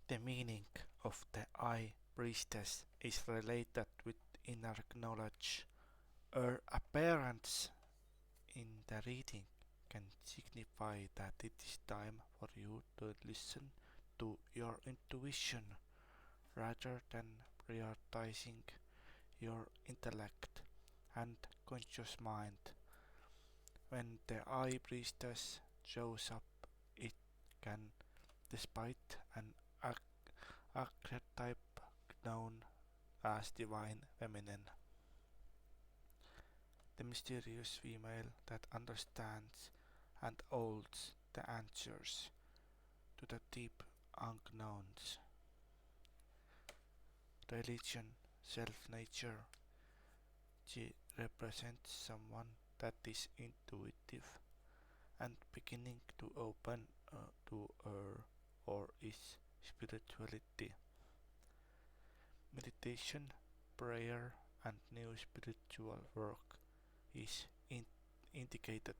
The meaning of the Eye Priestess is related with inner knowledge. Her appearance in the reading can signify that it is time for you to listen to your intuition rather than prioritizing your intellect and conscious mind. When the Eye Priestess shows up, it can, despite an archetype known as Divine Feminine, the mysterious female that understands and holds the answers to the deep unknowns. Religion, self-nature. She represents someone that is intuitive and beginning to open to her or his spirituality. Meditation, prayer, and new spiritual work is indicated.